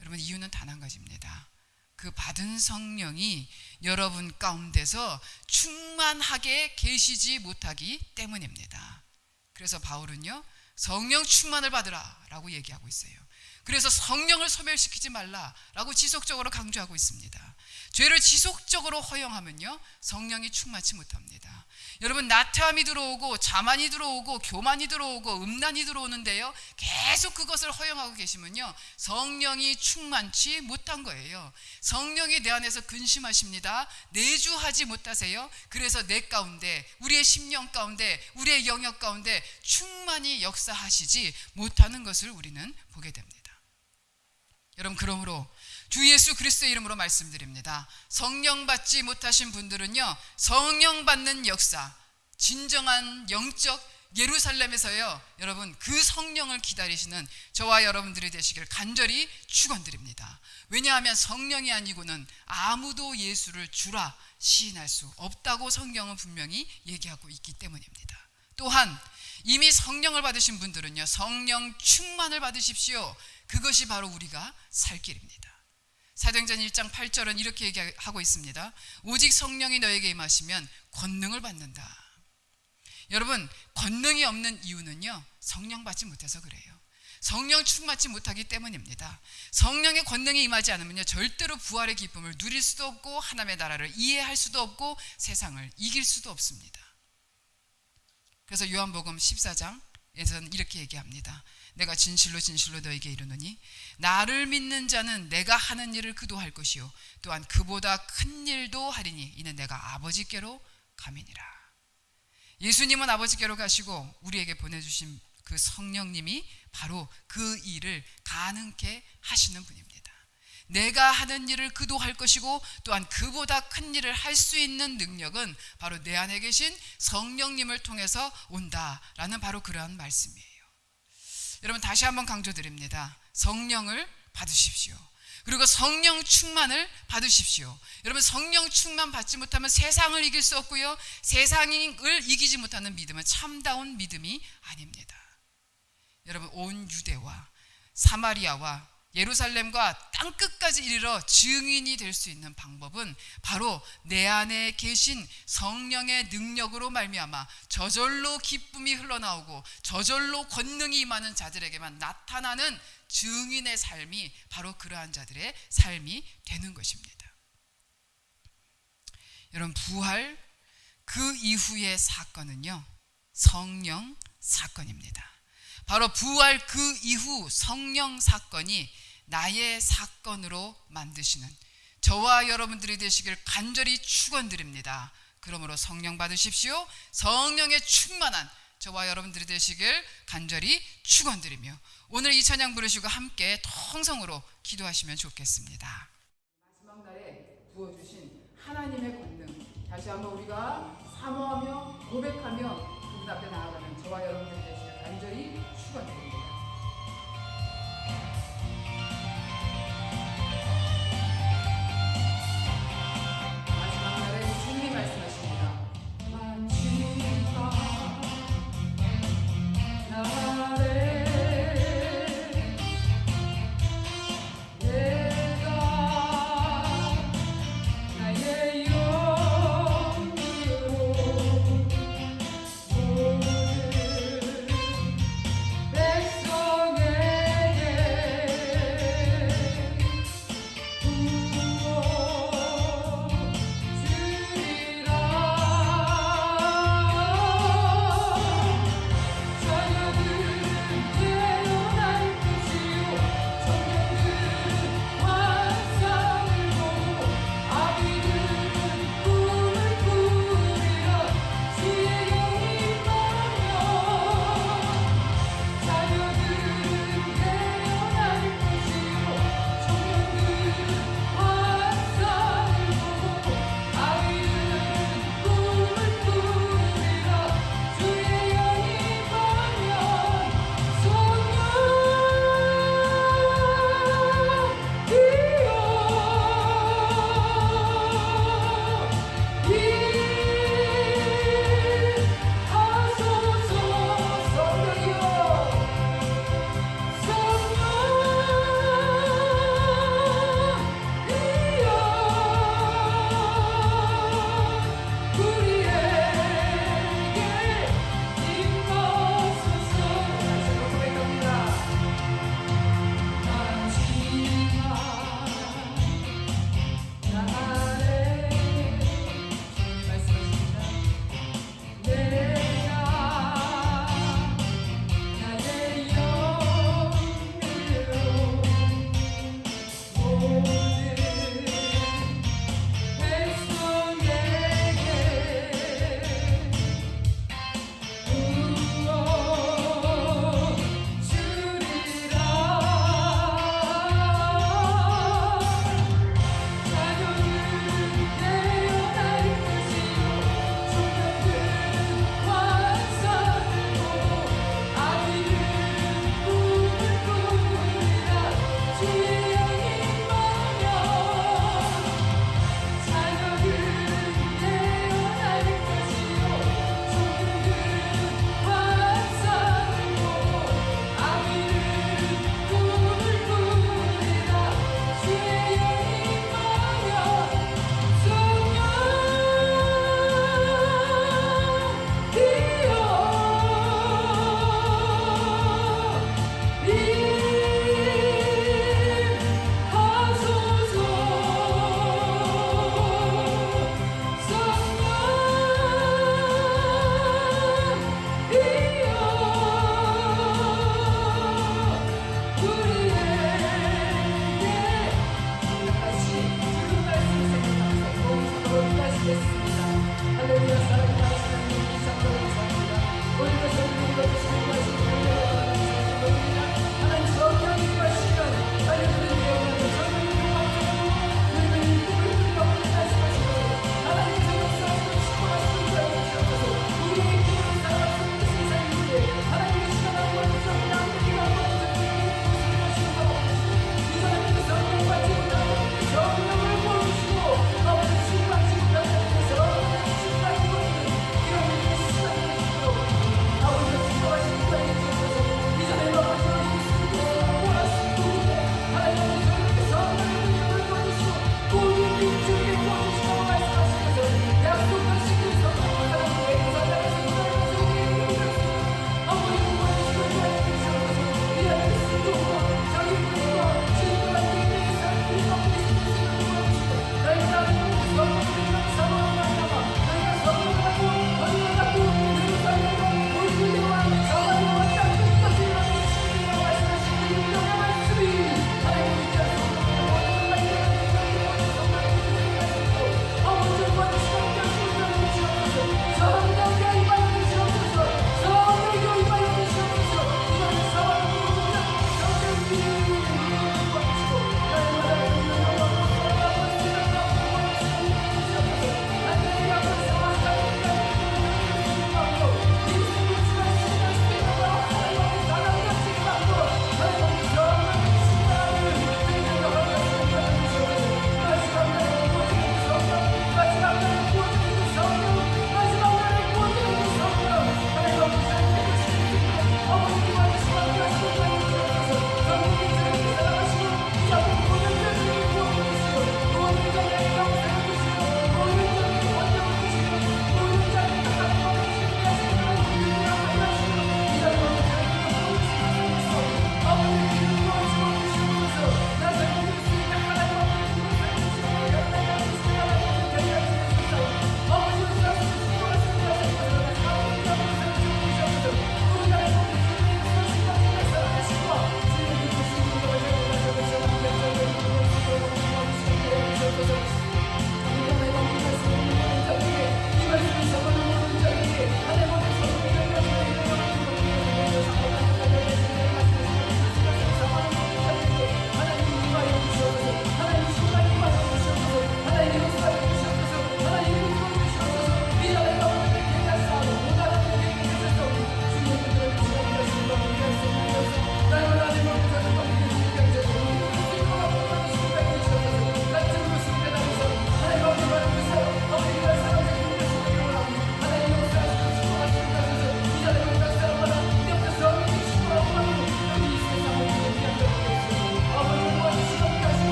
여러분, 이유는 단 한 가지입니다. 그 받은 성령이 여러분 가운데서 충만하게 계시지 못하기 때문입니다. 그래서 바울은요, 성령 충만을 받으라 라고 얘기하고 있어요. 그래서 성령을 소멸시키지 말라라고 지속적으로 강조하고 있습니다. 죄를 지속적으로 허용하면요, 성령이 충만치 못합니다. 여러분, 나태함이 들어오고 자만이 들어오고 교만이 들어오고 음란이 들어오는데요, 계속 그것을 허용하고 계시면요, 성령이 충만치 못한 거예요. 성령이 내 안에서 근심하십니다. 내주하지 못하세요. 그래서 내 가운데, 우리의 심령 가운데, 우리의 영역 가운데 충만히 역사하시지 못하는 것을 우리는 보게 됩니다. 여러분, 그러므로 주 예수 그리스도의 이름으로 말씀드립니다. 성령 받지 못하신 분들은요, 성령 받는 역사, 진정한 영적 예루살렘에서요, 여러분, 그 성령을 기다리시는 저와 여러분들이 되시길 간절히 축원드립니다. 왜냐하면 성령이 아니고는 아무도 예수를 주라 시인할 수 없다고 성경은 분명히 얘기하고 있기 때문입니다. 또한 이미 성령을 받으신 분들은요, 성령 충만을 받으십시오. 그것이 바로 우리가 살 길입니다. 사도행전 1장 8절은 이렇게 얘기하고 있습니다. 오직 성령이 너에게 임하시면 권능을 받는다. 여러분, 권능이 없는 이유는요, 성령 받지 못해서 그래요. 성령 충만치 못하기 때문입니다. 성령의 권능이 임하지 않으면요, 절대로 부활의 기쁨을 누릴 수도 없고, 하나님의 나라를 이해할 수도 없고, 세상을 이길 수도 없습니다. 그래서 요한복음 14장에서는 이렇게 얘기합니다. 내가 진실로 진실로 너에게 이르노니 나를 믿는 자는 내가 하는 일을 그도 할 것이요 또한 그보다 큰 일도 하리니 이는 내가 아버지께로 감이니라. 예수님은 아버지께로 가시고 우리에게 보내주신 그 성령님이 바로 그 일을 가능케 하시는 분입니다. 내가 하는 일을 그도 할 것이고 또한 그보다 큰 일을 할 수 있는 능력은 바로 내 안에 계신 성령님을 통해서 온다라는 바로 그러한 말씀이에요. 여러분, 다시 한번 강조드립니다. 성령을 받으십시오. 그리고 성령 충만을 받으십시오. 여러분, 성령 충만 받지 못하면 세상을 이길 수 없고요, 세상을 이기지 못하는 믿음은 참다운 믿음이 아닙니다. 여러분, 온 유대와 사마리아와 예루살렘과 땅끝까지 이르러 증인이 될 수 있는 방법은 바로 내 안에 계신 성령의 능력으로 말미암아 저절로 기쁨이 흘러나오고 저절로 권능이 임하는 자들에게만 나타나는 증인의 삶이 바로 그러한 자들의 삶이 되는 것입니다. 여러분, 부활 그 이후의 사건은요, 성령 사건입니다. 바로 부활 그 이후 성령 사건이 나의 사건으로 만드시는 저와 여러분들이 되시길 간절히 축원드립니다. 그러므로 성령 받으십시오. 성령의 충만한 저와 여러분들이 되시길 간절히 축원드리며 오늘 이 찬양 부르시고 함께 통성으로 기도하시면 좋겠습니다. 마지막 날에 부어주신 하나님의 권능, 다시 한번 우리가 사모하며 고백하며 그분 앞에 나아가는 저와 여러분들이 되시길 간절히 축원드립니다. 마지막 날에 주님이 말씀하십니다. 만지다 나를 내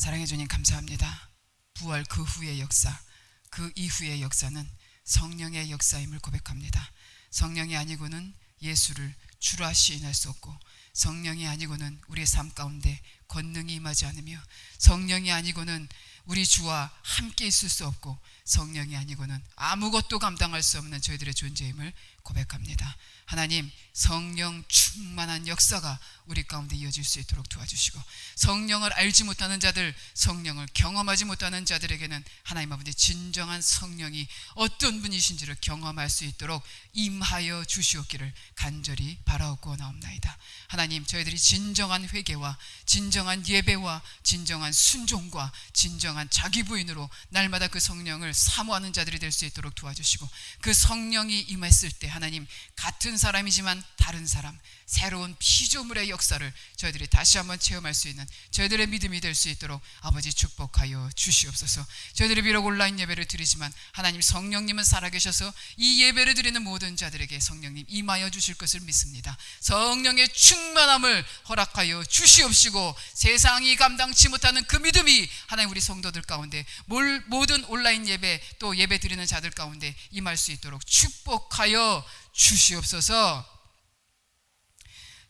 사랑해 주님 감사합니다. 부활 그 후의 역사, 그 이후의 역사는 성령의 역사임을 고백합니다. 성령이 아니고는 예수를 주라 시인할 수 없고, 성령이 아니고는 우리의 삶 가운데 권능이 임하지 않으며, 성령이 아니고는 우리 주와 함께 있을 수 없고, 성령이 아니고는 아무것도 감당할 수 없는 저희들의 존재임을 고백합니다. 하나님, 성령 충만한 역사가 우리 가운데 이어질 수 있도록 도와주시고, 성령을 알지 못하는 자들, 성령을 경험하지 못하는 자들에게는 하나님 아버지 진정한 성령이 어떤 분이신지를 경험할 수 있도록 임하여 주시옵기를 간절히 바라옵고 나옵나이다. 하나님, 저희들이 진정한 회개와 진정한 예배와 진정한 순종과 진정한 자기 부인으로 날마다 그 성령을 사모하는 자들이 될 수 있도록 도와주시고, 그 성령이 임했을 때 하나님, 같은 사람이지만 다른 사람, 새로운 피조물의 역사를 저희들이 다시 한번 체험할 수 있는 저희들의 믿음이 될 수 있도록 아버지 축복하여 주시옵소서. 저희들이 비록 온라인 예배를 드리지만 하나님, 성령님은 살아계셔서 이 예배를 드리는 모든 자들에게 성령님 임하여 주실 것을 믿습니다. 성령의 충만함을 허락하여 주시옵시고, 세상이 감당치 못하는 그 믿음이 하나님 우리 성도들 가운데, 모든 온라인 예배 또 예배 드리는 자들 가운데 임할 수 있도록 축복하여 주시옵소서.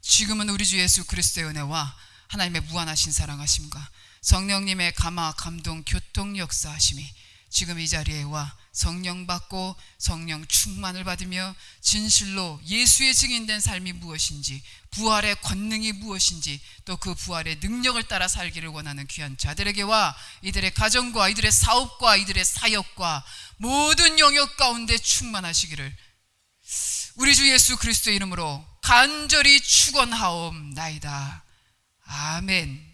지금은 우리 주 예수 그리스도의 은혜와 하나님의 무한하신 사랑하심과 성령님의 감화, 감동, 교통 역사하심이 지금 이 자리에 와 성령 받고 성령 충만을 받으며 진실로 예수의 증인된 삶이 무엇인지, 부활의 권능이 무엇인지, 또 그 부활의 능력을 따라 살기를 원하는 귀한 자들에게와 이들의 가정과 이들의 사업과 이들의 사역과 모든 영역 가운데 충만하시기를 우리 주 예수 그리스도의 이름으로 간절히 축원하옵나이다. 아멘.